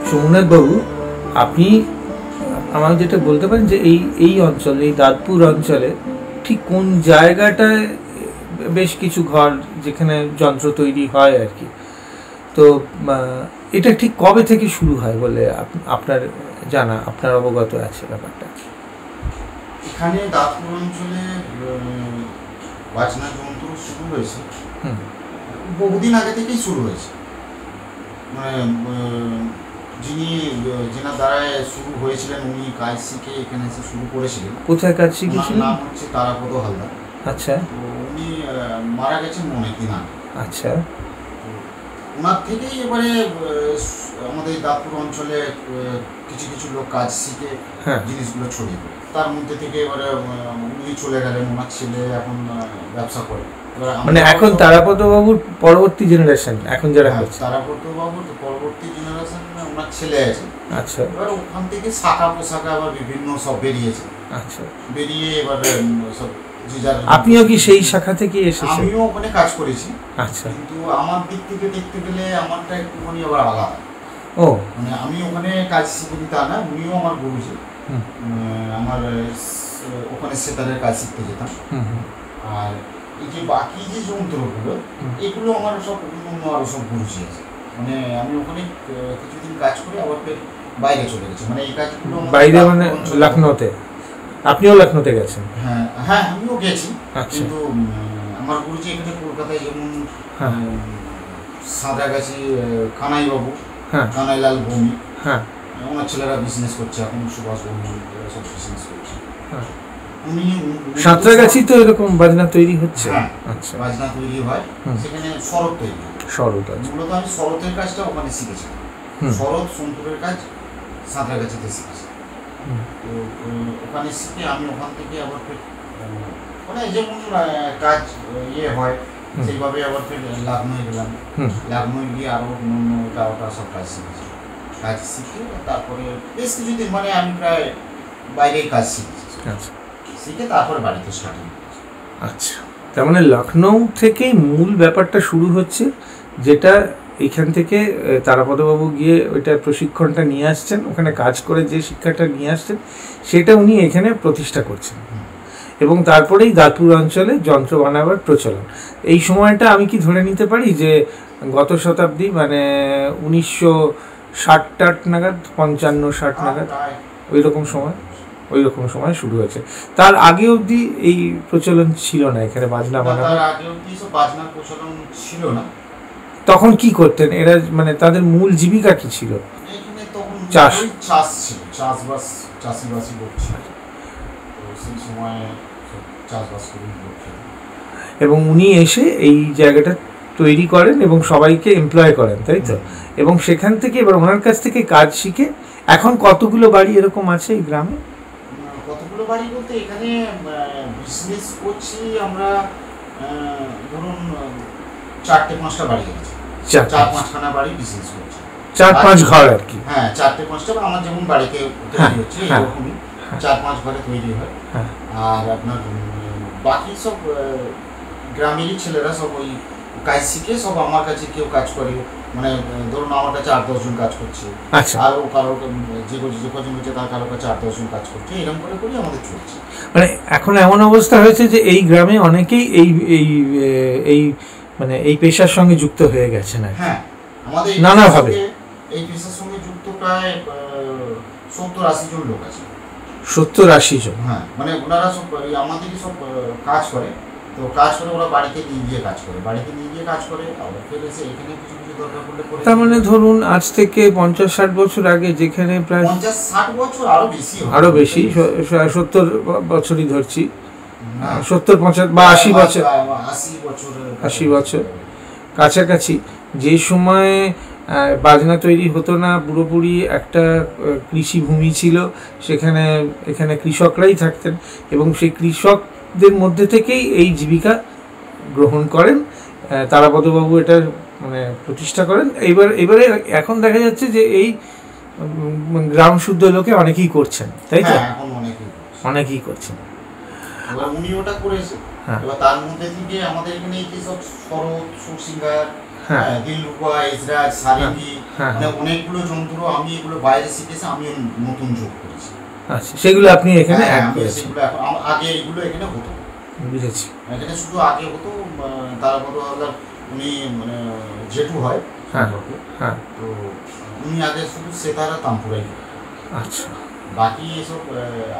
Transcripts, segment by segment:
সোমনাথ বাবু, আপনি আমাকে যেটা বলতে পারেন যে এই অঞ্চলে, এই দাঁতপুর অঞ্চলে ঠিক কোন জায়গাটায় বেশ কিছু ঘর যেখানে যন্ত্র তৈরি হয় আর কি, তো এটা ঠিক কবে থেকে শুরু হয় বলে আপনার জানা, আপনার অবগত আছে ব্যাপারটা? এখানে দাঁতপুর অঞ্চলে বাজনা যন্ত্র শুরু হয়েছে বহুদিন আগে থেকেই শুরু হয়েছে। মানে যেনার দ্বারায় শুরু হয়েছিলেন উনি কাজ শিখে এখানে এসে শুরু করেছিলেন। কোথায় কাজ শিখেছিলেন? নাম হচ্ছে তারাপদ হালদার। আচ্ছা। তো উনি মারা গেছেন অনেকদিন আগে। আচ্ছা। ওনার থেকেই এবারে আমাদের দাঁতপুর অঞ্চলে কিছু কিছু লোক কাজ শিখে জিনিসগুলো ছড়িয়ে পড়ে। তার মধ্যে থেকে এবারে উনি চলে গেলেন, ওনার ছেলে এখন ব্যবসা করে। মানে এখন তারাপদ বাবুর পরবর্তী জেনারেশন এখন যারা করছে, তারাপদ বাবুর পরবর্তী জেনারেশন ওনার ছেলে আছে। আচ্ছা। এবার ওখান থেকে শাখা পোশাখা আবার বিভিন্ন সব বেরিয়েছে। আচ্ছা। বেরিয়ে এবার সব আপনিও কি সেই শাখা থেকে এসেছেন? আমিও ওখানে কাজ করেছি। আচ্ছা। কিন্তু আমার দিক থেকে দেখতে গেলে আমারটা একটুখানি আবার আলাদা। ও মানে আমি ওখানে কাজ শিখিনি তা না, উনিও আমার গুরুজি। আমার ওখানে সেতারের কাজ শিখতে যেতাম। আর এই যে বাকি যে যন্ত্রগুলো, এগুলো আমার সব অন্য আরো সব গুরুজি আছে। মানে আমি ওখানে কিছুদিন কাজ করে আবার ফের বাইরে চলে গেছি। মানে এই কাজগুলো বাইরে মানে লখনৌতে? আপনিও লখনৌতে গেছেন? হ্যাঁ হ্যাঁ, আমিও গেছি। আচ্ছা। কিন্তু আমার গুরুজি এখানে কলকাতায় যেমন সাঁতরাগাছি কানাইবাবু, কানাইলাল ভৌমিক, ওনার ছেলেরা বিজনেস করছে এখন, সুভাষ ভৌমিক সব বিজনেস করছে। উনি সাঁতরাগাছি তো এরকম বাজনা তৈরি হচ্ছে? আচ্ছা, বাজনা তৈরি হয় সেখানে, শরৎ তৈরি হয়। শরৎ আছে। মূলত আমি শরতের কাজটা ওখানে শিখেছি। শরৎ সন্তুরের কাজ সাঁতরাগাছিতে শিখেছি। তো ওখানে শিখে আমি ওখান থেকে আবার ফের মানে যেমন কাজ ইয়ে হয় সেইভাবে আবার ফের লখনৌ গেলাম। লখনৌ গিয়ে আরও অন্য ওটা সব কাজ শিখেছি। কাজ শিখে তারপরে বেশ কিছুদিন মানে আমি প্রায় বাইরেই কাজ শিখেছি। আচ্ছা। শিখে তারপরে বাড়িতে স্টার্টিং। আচ্ছা, তার মানে লখনৌ থেকেই মূল ব্যাপারটা শুরু হচ্ছে, যেটা এইখান থেকে তারাপদবাবু গিয়ে ওইটা প্রশিক্ষণটা নিয়ে আসছেন, ওখানে কাজ করে যে শিক্ষাটা নিয়ে আসছেন সেটা উনি এখানে প্রতিষ্ঠা করছেন, এবং তারপরেই দাঁতপুর অঞ্চলে যন্ত্র বানাবার প্রচলন। এই সময়টা আমি কি ধরে নিতে পারি যে গত শতাব্দী মানে 1960 নাগাদ, 55-60 নাগাদ ওই রকম সময় শুরু হয়েছে? তার আগে অবধি এই প্রচলন ছিল না এখানে বাজনা বানাবার? তার আগে অবধি সব বাজনার প্রচলন ছিল না। তখন কি করতেন এরা, মানে তাদের মূল জীবিকা কি ছিল? এখানে তখন চাষ ছিল, চাষবাস, চাষিবাসি করছে। তো সেই সময় চাষবাস করে করতেন। এবং উনি এসে এই জায়গাটা তৈরি করেন এবং সবাইকে এমপ্লয় করেন, তাই তো? এবং সেখান থেকে এবার ওনার কাছ থেকে কাজ শিখে এখন কতগুলো বাড়ি এরকম আছে এই গ্রামে? কতগুলো বাড়ি বলতে এখানে বিজনেস করছি আমরা, ধরুন 4-5টা বাড়ি আছে। 4-5খানা বাড়ি বিজনেস করছে, 4-5 ঘর আর কি। হ্যাঁ, 4-5টা, আমার যেমন বাড়িতে তৈরি হচ্ছে এরকমই 4-5 ঘরে তৈরি হয়। আর আপনার বাকি সব গ্রামেরই ছেলেরা সব ওই কাজ শিখে সব আমার কাছে কেউ কাজ করে, মানে ধরুন আমার কাছে 8-10 জন কাজ করছে। আচ্ছা। আর কারো যে কজন হচ্ছে তার কারো কাছে 8-10 জন কাজ করছে, এরকম করে করে আমাদের চলছে। মানে এখন এমন অবস্থা হয়েছে যে এই গ্রামে অনেকেই এই এই এই মানে এই পেশার সঙ্গে যুক্ত হয়ে গেছে না? হ্যাঁ, আমাদের নানাভাবে এই পেশার সঙ্গে যুক্ত প্রায় 70-80 জন লোক আছে। 70-80 জন? হ্যাঁ, মানে ওনারা সব আমাদেরই সব কাজ করে। তো কাজ করে ওরা বাড়িতে নিয়ে গিয়ে কাজ করে, আবার ফের এসে এখানে কিছু কিছু দরকার পড়লে করে। তার মানে ধরুন আজ থেকে 50-60 বছর আগে, যেখানে প্রায় 50-60 বছর আরো বেশি 70 বছরই ধরছি, 70-75 বা 80 বছর, 80 বছর কাছাকাছি, যে সময় বাজনা তৈরি হতো না, পুরোপুরি একটা কৃষিভূমি ছিল, এখানে কৃষকরাই থাকতেন এবং সেই কৃষকদের মধ্যে থেকেই এই জীবিকা গ্রহণ করেন তারাপদবাবু, এটা মানে প্রতিষ্ঠা করেন। এবারে এখন দেখা যাচ্ছে যে এই গ্রাম শুদ্ধ লোকে অনেকেই করছেন, তাই তো? অনেকেই করছেন। উনি ওটা করেছে। এবার তার মধ্যে থেকে আমাদের এখানে এই যে সব শরৎ, সুরসিঙ্গার, হ্যাঁ দিলরুবা, ইসরাজ, সারেঙ্গি, হ্যাঁ, মানে অনেকগুলো যন্ত্র আমি এগুলো বাইরে শিখেছি, আমি নতুন যোগ করেছি। আচ্ছা, সেগুলো আপনি এখানে হ্যাঁ, অ্যাড আমি করেছেন। সেগুলো এখন আগে এগুলো এখানে হতো না। বুঝেছি। এখানে শুধু আগে হতো তারাপদ হালদার, উনি মানে জেঠু হয় হ্যাঁ, সম্পর্কে, হ্যাঁ, তো উনি আগে শুধু সেতারা তানপুরাই হতো। আচ্ছা, বাকি এসব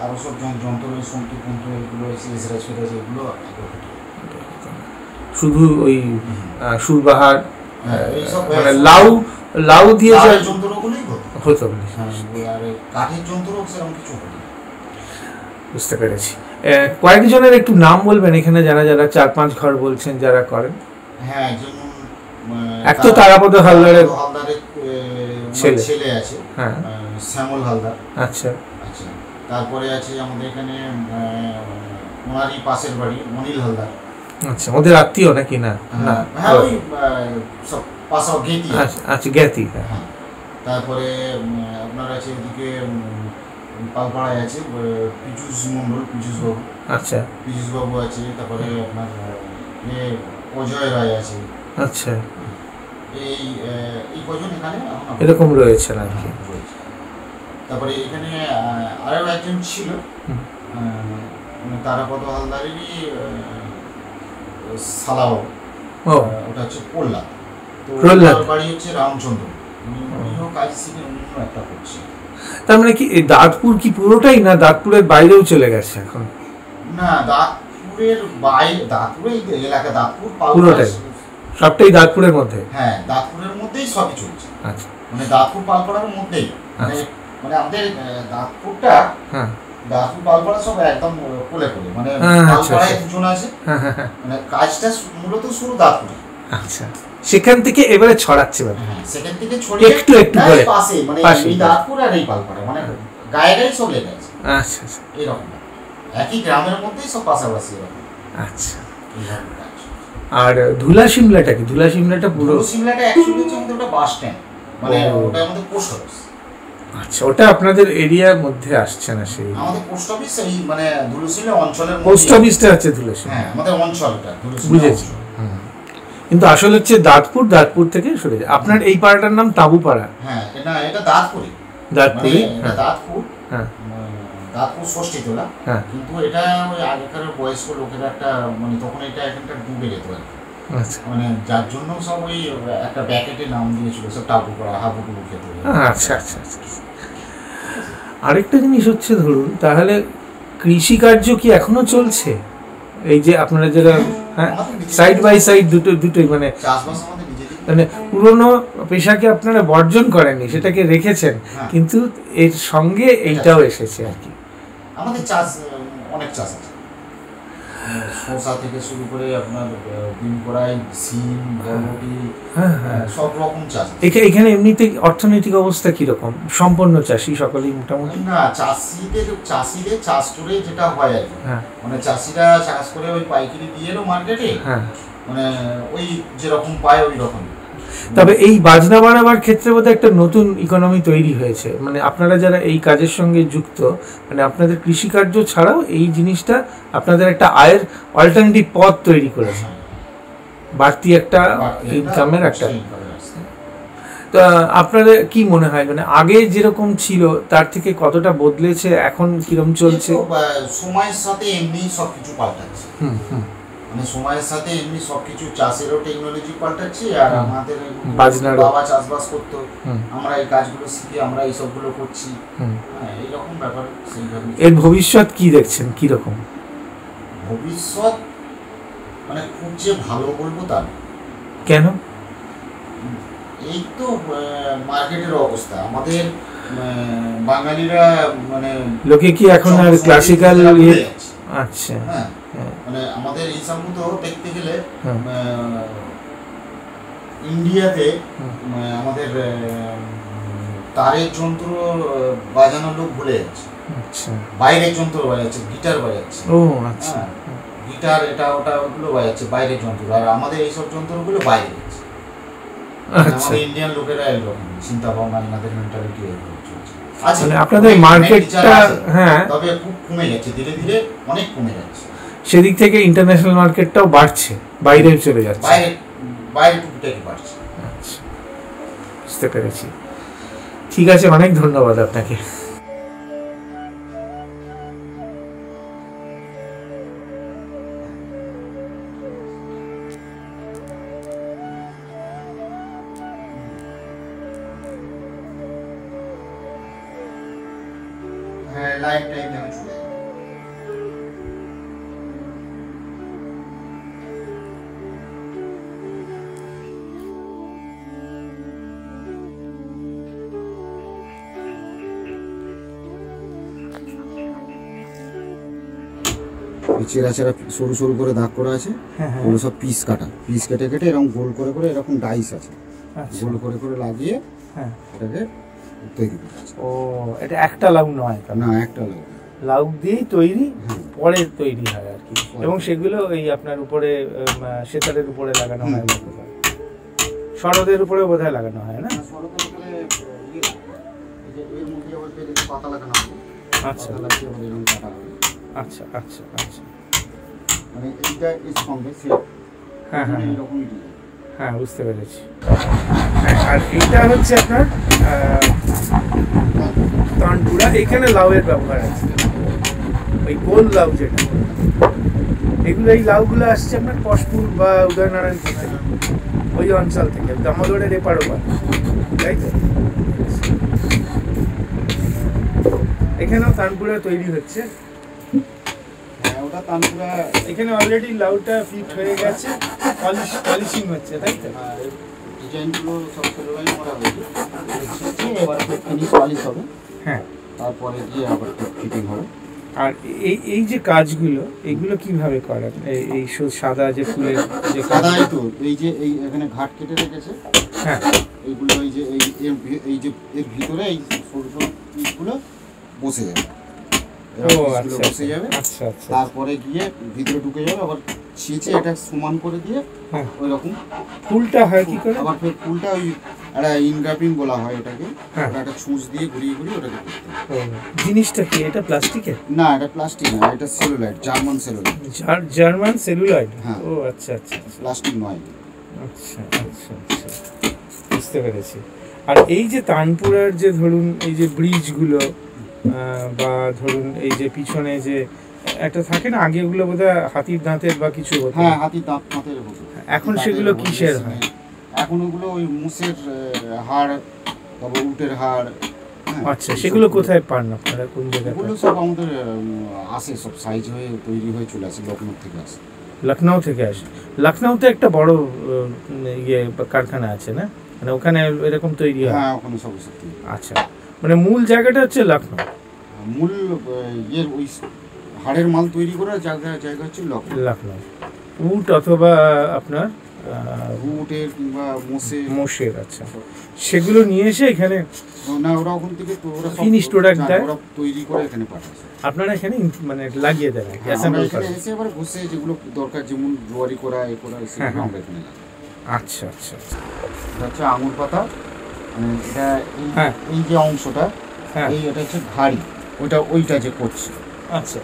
আরও সব যন্ত্র সন্তু ফন্তু এগুলো ইসরাজ ফিরাজ এগুলো আগে হতো। শুধু ওই সুরবাহার এইসব মানে লাউ দিয়ে যা লাউয়ের যন্ত্রগুলোই হতো। হতো। হ্যাঁ, আর কাঠের যন্ত্র সেরকম কিছু হতো না। বুঝতে পেরেছি। কয়েকজনের একটু নাম বলবেন এখানে, যারা যারা 4-5 ঘর বলছেন যারা করেন? হ্যাঁ, যেমন এক তো তারাপদ হালদারের ছেলে আছে, হ্যাঁ, শ্যামল হালদার। আচ্ছা, আচ্ছা, তারপরে আছে আমাদের এখানে ওনারই পাশের বাড়ি অনিল হালদার। আচ্ছা, ওদের আত্মীয় নাকি? না, না, হ্যাঁ, ওই সব পাশাও জ্ঞাতি। আচ্ছা, জ্ঞাতি। হ্যাঁ, তারপরে আপনার আছে ওদিকে পালপাড়ায় আছে পীযূষ মণ্ডল, পীযূষবাবু। আচ্ছা, পীযূষবাবু আছে, তারপরে আপনার অজয় রায় আছে। আচ্ছা, এই কজন এখানে এরকম রয়েছে আর কি। তারপরে এখানে আরও একজন ছিল তারাপদ হালদারেরই সালাও, ওটা হচ্ছে প্রহ্লাদ। তো ওর বাড়ি হচ্ছে রামচন্দ্র, উনিও কাজ শিখে উনিও একটা করছে। তার মানে কি এই দাঁতপুর কি পুরোটাই, না দাঁতপুরের বাইরেও চলে গেছে এখন? না, দাঁতপুরের বাইরে, দাঁতপুরের এলাকা, দাঁতপুর পুরোটাই, সবটাই দাঁতপুরের মধ্যে? হ্যাঁ, দাঁতপুরের মধ্যেই সবই চলছে। আচ্ছা, মানে দাঁতপুর পালপাড়ার মধ্যেই, মানে আমাদের দাঁতপুরটা, হ্যাঁ, দাঁতপুর পালপাড়া সব একদম কোলে কোলে, মানে পালপাড়ায় দুজন আছে, মানে কাজটা মূলত শুরু দাঁতপুরে। আচ্ছা, সেখান থেকে এবারে ছড়াচ্ছে, সেখান থেকে ছড়িয়ে একটু একটু করে পাশে, মানে এই দাঁতপুর আর এই পালপাড়া, মানে গায়ে গায়ে সব লেগে আছে। আচ্ছা, আচ্ছা, এরকম একই গ্রামের মধ্যেই সব পাশাপাশি এরকম। আচ্ছা, আর ধুলা সিমলাটা কি? ধুলা সিমলাটা পুরো, সিমলাটা অ্যাকচুয়ালি হচ্ছে আমাদের ওটা বাস স্ট্যান্ড, মানে ওটা আমাদের পোস্ট অফিস। আচ্ছা, ওটা আপনাদের এরিয়ার মধ্যে আসছে না? সেই আমাদের পোস্ট অফিস, এই মানে ধুলুশিমলা অঞ্চলের পোস্ট অফিসটা আছে ধুলুশিমলা। হ্যাঁ, আমাদের অঞ্চলটা ধুলুশিমলা। বুঝেছি। কিন্তু আসলে হচ্ছে দাঁতপুর থেকে সরে যায়। আপনার এই পাড়াটার নাম তাঁবুপাড়া? হ্যাঁ, এটা দাঁতপুরে। এটা দাঁতপুর, হ্যাঁ, দাঁতপুর ষষ্ঠীতলা। হ্যাঁ, কিন্তু এটা ওই আগেকার বয়স্ক লোকেরা একটা, মানে তখন এটা এখানটা ডুবে যেত আর কি। আচ্ছা, মানে যার জন্য সব ওই একটা ব্যাকেটে নাম দিয়েছিল, সব টাবুপাড়া, হাবুডুবু খেতে। আচ্ছা, আচ্ছা, আচ্ছা। আরেকটা জিনিস হচ্ছে, ধরুন তাহলে কৃষিকার্য কি এখনো চলছে? এই যে আপনারা যারা সাইড বাই সাইড দুটোই, মানে চাষবাস আমাদের নিজেদের, মানে পুরনো পেশাকে আপনারা বর্জন করেননি, সেটাকে রেখেছেন, কিন্তু এর সঙ্গে এইটাও এসেছে আর কি। আমাদের চাষ, অনেক চাষ আছে, শসা থেকে শুরু করে আপনার বিন কড়াই, সিম, বরবটি, সব রকম চাষ। এখানে এমনিতে অর্থনৈতিক অবস্থা কিরকম? সম্পন্ন চাষি সকলেই মোটামুটি? না, চাষিদের চাষ করে যেটা হয় আর কি, মানে চাষিরা চাষ করে ওই পাইকারি দিয়ে এলো মার্কেটে, মানে ওই যেরকম পায় ওই রকম। তবে এই বাজনা বানাবার ক্ষেত্রে বোধহয় একটা নতুন ইকোনমি তৈরি হয়েছে, মানে আপনারা যারা এই কাজের সঙ্গে যুক্ত, মানে আপনাদের কৃষিকার্য ছাড়াও এই জিনিসটা আপনাদের একটা আয়ের অল্টারনেটিভ পথ তৈরি করেছে, বাড়তি একটা ইনকামের একটা। তো আপনাদের কি মনে হয়, মানে আগে যেরকম ছিল তার থেকে কতটা বদলেছে, এখন কিরকম চলছে? সময়ের সাথে এমনি সবকিছু পাল্টাচ্ছে, মানে সময়ের সাথে এমনি সবকিছু, চাষেরও টেকনোলজি পাল্টাচ্ছে, আর আমাদের বাবা চাষবাস করতো, আমরা এই কাজগুলো শিখে আমরা এই সবগুলো করছি, এইরকম ব্যাপার। সেইভাবে এর ভবিষ্যৎ কি দেখছেন, কিরকম ভবিষ্যৎ? মানে খুব যে ভালো বলবো তা। কেন? এই তো মার্কেটের অবস্থা, আমাদের বাঙালিরা, মানে লোকে কি এখন আর ক্লাসিক্যাল? আচ্ছা, হ্যাঁ, মানে আমাদের এই সম্মত দেখতে গেলে ইন্ডিয়াতে আমাদের তারের যন্ত্র বাজানোর লোক ভুলে যাচ্ছে। আচ্ছা, বাইরের যন্ত্র বাজাচ্ছে, গিটার বাজাচ্ছে। ও আচ্ছা, গিটার এটা ওটা ওগুলো বাজাচ্ছে বাইরের যন্ত্র, আর আমাদের এইসব যন্ত্রগুলো বাইরে যাচ্ছে। আমাদের ইন্ডিয়ান লোকেরা এরকম চিন্তা ভাবনা, আমাদের মেন্টালিটি এরকম চলছে। আচ্ছা, মানে আপনাদের মার্কেটটা, হ্যাঁ, তবে খুব কমে যাচ্ছে, ধীরে ধীরে অনেক কমে যাচ্ছে। সেদিক থেকে ইন্টারন্যাশনাল মার্কেটটাও বাড়ছে, বাইরে চলে যাচ্ছে, বাইরে টুকিটাকি বাড়ছে। আচ্ছা, বুঝতে পেরেছি। ঠিক আছে, অনেক ধন্যবাদ আপনাকে। হ্যাঁ, লাইফ টাইম যেন চলে যায়। চেরা চেরা সরু সরু করে দাগ করা আছে, ওগুলো সব পিস কাটা, পিস কেটে কেটে এরকম গোল করে করে এরকম ডাইস আছে, গোল করে করে লাগিয়ে এটাকে তৈরি করছে। ও, এটা একটা লাউ নয়? না, একটা লাউ, লাউ দিয়েই তৈরি, পরে তৈরি হয় আর কি। এবং সেগুলো ওই আপনার উপরে সেতারের উপরে লাগানো হয়, শরদের উপরে বোধহয় লাগানো হয় না? শরদের উপরে এর মধ্যে আবার পাতা লাগানো হবে। আচ্ছা, এরকম কাটা হবে। আচ্ছা আচ্ছা আচ্ছা, মানে এইটা এর সঙ্গে হ্যাঁ হ্যাঁ এরকমই ডিজাইন। হ্যাঁ, বুঝতে পেরেছি। আর এইটা হচ্ছে আপনার তানপুরা। এখানে লাউয়ের ব্যবহার আছে, ওই গোল লাউ যেটা, এগুলো এই লাউগুলো আসছে আপনার কসপুর বা উদয়নারায়ণপুর থেকে, ওই অঞ্চল থেকে, দামোদরের এপার ওপার, তাই তো? এখানেও তানপুরা তৈরি হচ্ছে। হ্যাঁ, ওটা তানপুরা। এখানে অলরেডি লাউটা ফিট হয়ে গেছে, পলিশিং হচ্ছে, তাই তো? ডিজাইনগুলো সব সেলোলাইন করা হয়েছে, এবার ফিনিশ পলিশ হবে। হ্যাঁ, তারপরে গিয়ে আবার ফিটিং হবে। আর এই যে কাজগুলো, এগুলো কিভাবে করেন? এই সাদা যে ফুলের যে সাদাই তো, এই যে এই এখানে ঘাট কেটে রেখেছে, হ্যাঁ, এইগুলো এই যে এই যে এর ভিতরে এই ছোটো ছোটো পিসগুলো বসে যাবে। ও আচ্ছা, বসে যাবে। আচ্ছা আচ্ছা, তারপরে গিয়ে ভিতরে ঢুকে যাবে, আবার ছিঁচে এটা সমান করে দিয়ে ওই রকম ফুলটা হয় কি করে? আবার ফুলটা ওই একটা ইনগ্রাফিং বলা হয় এটাকে, একটা ছুঁচ দিয়ে ঘুরিয়ে ঘুরিয়ে ওটাকে করতে হয়। জিনিসটা কি এটা? প্লাস্টিকের? না, এটা প্লাস্টিক না, এটা celluloid, German celluloid. German celluloid? হ্যাঁ। ও আচ্ছা আচ্ছা, প্লাস্টিক নয়। আচ্ছা আচ্ছা আচ্ছা, বুঝতে পেরেছি। আর এই যে তানপুরার যে ধরুন এই যে ব্রিজগুলো বা ধরুন এই যে পিছনে যে একটা থাকে না, আগে ওগুলো বোধহয় হাতির দাঁতের বা কিছু হতো। হ্যাঁ, হাতির দাঁতের হতো। এখন সেগুলো কিসের হয়? এখন ওগুলো ওই মুসের হাড়, তারপর উটের হাড়। আচ্ছা, সেগুলো কোথায় পান আপনারা, কোন জায়গায়? ওগুলো সব আমাদের আসে, সব সাইজ হয়ে তৈরি হয়ে চলে আসে, লখনৌ থেকে আসে। লখনৌ থেকে আসে? লখনৌতে একটা বড় ইয়ে কারখানা আছে না, মানে ওখানে এরকম তৈরি হয়? হ্যাঁ, ওখানে সব সত্যি। আচ্ছা, মানে মূল জায়গাটা হচ্ছে লখনৌ? মূল ইয়ের ওই হাড়ের মাল তৈরি করার জায়গা হচ্ছে লখনৌ। উট অথবা আপনার উটের কিংবা মোষের। আচ্ছা, সেগুলো নিয়ে এসে এখানে না, ওরা ওখান থেকে ওরা ফিনিশ প্রোডাক্ট দেয়, ওরা তৈরি করে এখানে পাঠায়। আপনারা এখানে মানে লাগিয়ে দেন, অ্যাসেম্বল করেন? এসে এবার বসে যেগুলো দরকার, যেমন জোয়ারি করা এ করা, সেগুলো আমরা এখানে লাগাই। আচ্ছা আচ্ছা, এটা হচ্ছে আঙুর পাতা, মানে এটা এই যে অংশটা, এটা হচ্ছে ঘাড়ি, ওইটা যে করছে। আচ্ছা,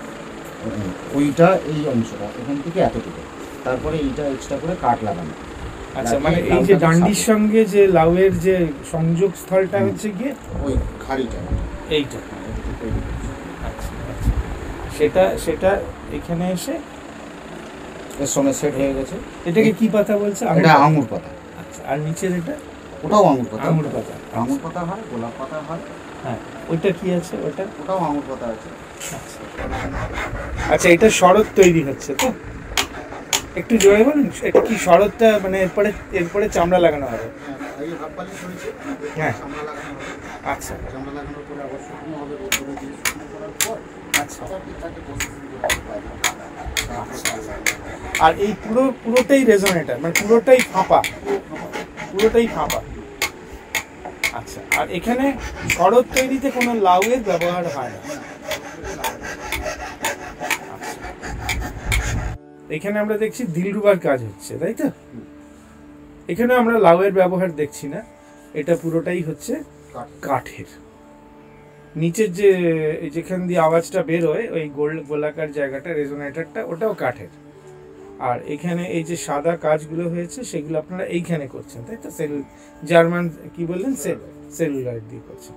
ওইটা এই অংশটা এখান থেকে এতটুকু, তারপরে এইটা এক্সট্রা করে কাট লাগানো। আচ্ছা, মানে এই যে ডান্ডির সঙ্গে যে লাউয়ের যে সংযোগ স্থলটা হচ্ছে গিয়ে ওই ঘাড়িটা, এইটা। আচ্ছা আচ্ছা, সেটা এখানে এসে এর সঙ্গে সেট হয়ে গেছে। এটাকে কি পাতা বলছে? এটা আঙুর পাতা। আচ্ছা, আর নিচের এটা? ওটাও আঙুর পাতা। আঙুর পাতা, আঙুর পাতা হয়, গোলাপ পাতা হয়। হ্যাঁ, ওইটা কি আছে? ওটাও আঙুর পাতা আছে। আচ্ছা, এটা শরৎ তৈরি হচ্ছে তো? একটু জোরে বলুন, এটা কি শরৎটা, মানে এরপরে চামড়া লাগানো হবে? হ্যাঁ, আচ্ছা, চামড়া লাগানোর পরে আবার শুকনো হবে, রোদ্দুরে দিয়ে শুকনো করার পর আচ্ছা। আর এই পুরোটাই রেজোনেটর, মানে পুরোটাই ফাঁপা? আচ্ছা, আর এখানে শরৎ তৈরিতে কোনো লাউয়ের ব্যবহার হয় না? এখানে আমরা দেখছি দিলরুবার কাজ হচ্ছে, তাই তো? এখানে আমরা লাউয়ের ব্যবহার দেখছি না, এটা পুরোটাই হচ্ছে কাঠের। নিচের যেখান দিয়ে আওয়াজটা বেরোয়, ওই গোলাকার জায়গাটা, রেজোনেটরটা, ওটাও কাঠের। আর এখানে এই যে সাদা কাজগুলো হয়েছে সেগুলো আপনারা এইখানে করছেন, তাই তো? জার্মান কি বললেন, সেলুলয়েড দিয়ে করছেন,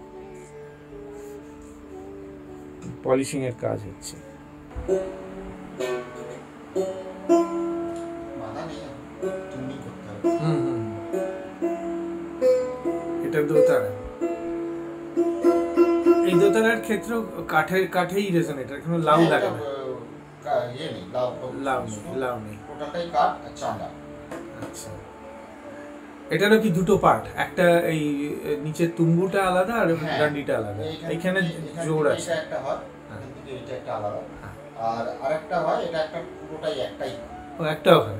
পলিশিং এর কাজ হচ্ছে। বাধা নেই, তুমি করতে হবে। এটা দোতারা, এই দোতারার ক্ষেত্রেও কাঠেই রেজোনেটর, কোনো লাউ লাগে না। ইয়ে নেই, লাউ নেই, ওটাটাই কাঠ আর চাঁদা। আচ্ছা, এটারও কি দুটো পার্ট, একটা এই নিচের তুম্বুটা আলাদা আর ডান্ডিটা আলাদা? এখানে জোড় আছে, এটা একটা হয়, এটা একটা আলাদা, আর আরেকটা হয়, এটা একটা পুরোটাই একটাই। ও একটাও হয়,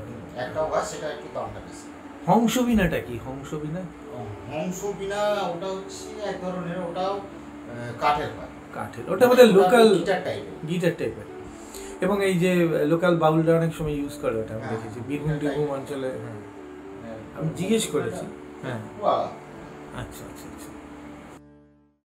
সেটা একটু দামটা বেশি। হংসবীণাটা কি? হংসবীণা ওটা হচ্ছে এক ধরনের, ওটাও কাঠের হয়। ওটা আমাদের লোকাল গিটার টাইপের। এবং এই যে লোকাল বাউলরা অনেক সময় ইউজ করে, ওটা আমি দেখেছি বীরভূম অঞ্চলে। আমি জিজ্ঞেস করেছি। হ্যাঁ, আচ্ছা আচ্ছা আচ্ছা।